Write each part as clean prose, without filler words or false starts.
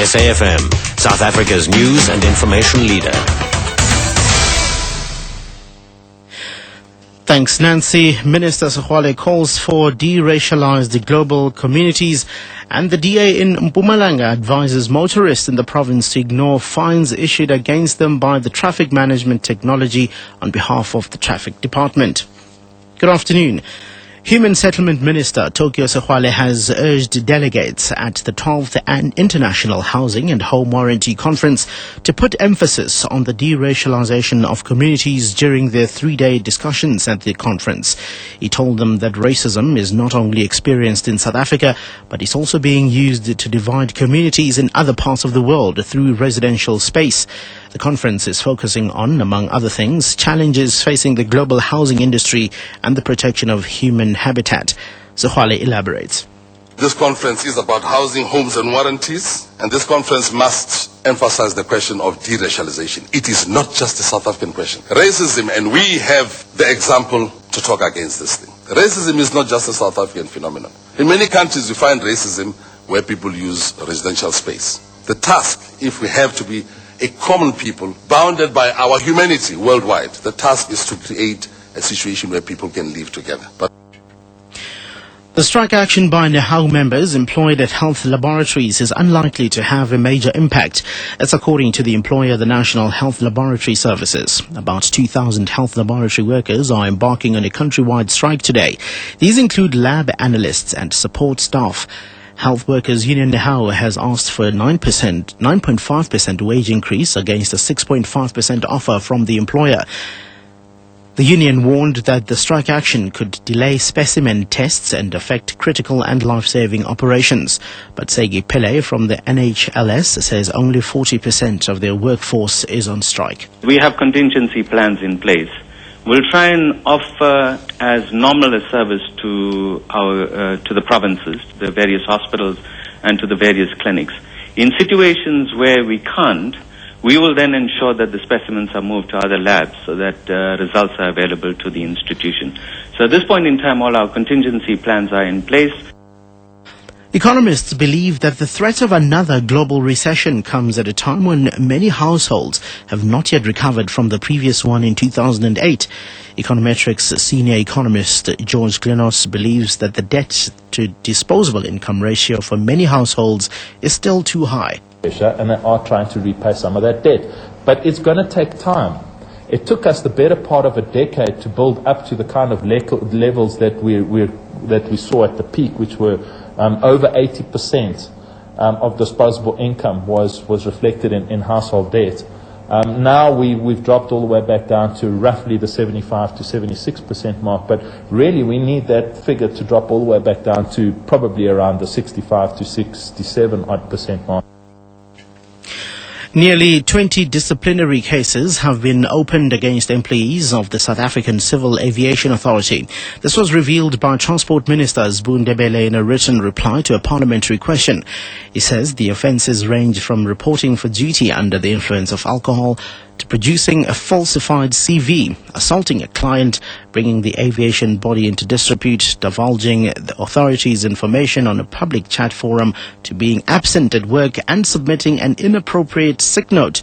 SAFM, South Africa's news and information leader. Thanks, Nancy. Minister Sexwale calls for deracialized global communities, and the DA in Mpumalanga advises motorists in the province to ignore fines issued against them by the Traffic Management Technology on behalf of the Traffic Department. Good afternoon. Human Settlement Minister Tokyo Sexwale has urged delegates at the 12th International Housing and Home Warranty Conference to put emphasis on the deracialization of communities during their three-day discussions at the conference. He told them that racism is not only experienced in South Africa, but is also being used to divide communities in other parts of the world through residential space. The conference is focusing on, among other things, challenges facing the global housing industry and the protection of human habitat. Sexwale elaborates. This conference is about housing, homes and warranties, and this conference must emphasize the question of deracialization. It is not just a South African question. Racism, and we have the example to talk against this thing. Racism is not just a South African phenomenon. In many countries you find racism where people use residential space. The task, if we have to be a common people bounded by our humanity worldwide, the task is to create a situation where people can live together. The strike action by NEHAU members employed at health laboratories is unlikely to have a major impact. That's according to the employer, the National Health Laboratory Services. About 2,000 health laboratory workers are embarking on a countrywide strike today. These include lab analysts and support staff. Health Workers Union NEHAU has asked for a 9.5% wage increase against a 6.5% offer from the employer. The union warned that the strike action could delay specimen tests and affect critical and life-saving operations. But Segi Pele from the NHLS says only 40% of their workforce is on strike. We have contingency plans in place. We'll try and offer as normal a service to the provinces, to the various hospitals and to the various clinics. In situations where we can't, we will then ensure that the specimens are moved to other labs so that results are available to the institution. So at this point in time, all our contingency plans are in place. Economists believe that the threat of another global recession comes at a time when many households have not yet recovered from the previous one in 2008. Econometrics senior economist George Glenos believes that the debt to disposable income ratio for many households is still too high. And they are trying to repay some of that debt. But it's going to take time. It took us the better part of a decade to build up to the kind of levels that we saw at the peak, which were over 80% of disposable income was reflected in household debt. Now we've dropped all the way back down to roughly the 75 to 76% mark, but really we need that figure to drop all the way back down to probably around the 65 to 67 odd percent mark. Nearly 20 disciplinary cases have been opened against employees of the South African Civil Aviation Authority. This was revealed by Transport Minister Zbu Ndebele in a written reply to a parliamentary question. He says the offences range from reporting for duty under the influence of alcohol to producing a falsified CV, assaulting a client, bringing the aviation body into disrepute, divulging the authority's information on a public chat forum, to being absent at work and submitting an inappropriate sick note.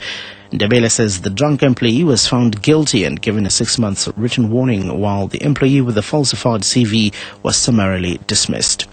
Ndebele says the drunk employee was found guilty and given a 6-month written warning, while the employee with the falsified CV was summarily dismissed.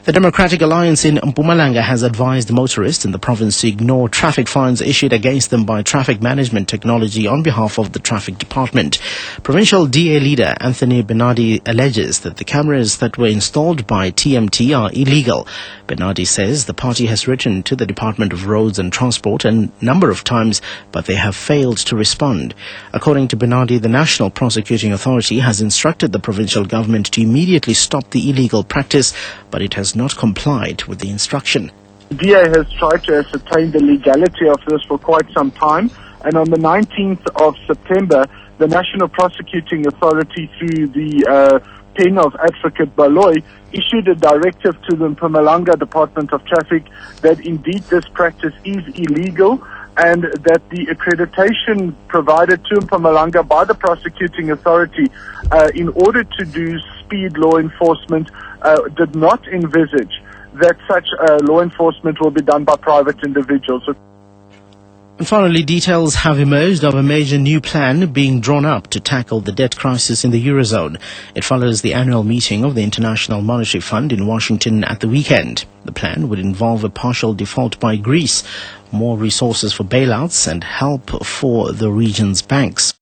The Democratic Alliance in Mpumalanga has advised motorists in the province to ignore traffic fines issued against them by Traffic Management Technology on behalf of the Traffic Department. Provincial DA leader Anthony Bernardi alleges that the cameras that were installed by TMT are illegal. Bernardi says the party has written to the Department of Roads and Transport a number of times, but they have failed to respond. According to Bernardi, the National Prosecuting Authority has instructed the provincial government to immediately stop the illegal practice, but it has not complied with the instruction. The DA has tried to ascertain the legality of this for quite some time, and on the 19th of September, the National Prosecuting Authority, through the pen of Advocate Baloy, issued a directive to the Mpumalanga Department of Traffic that indeed this practice is illegal, and that the accreditation provided to Mpumalanga by the prosecuting authority in order to do speed law enforcement did not envisage that such law enforcement will be done by private individuals. And finally, details have emerged of a major new plan being drawn up to tackle the debt crisis in the Eurozone. It follows the annual meeting of the International Monetary Fund in Washington at the weekend. The plan would involve a partial default by Greece, more resources for bailouts, and help for the region's banks.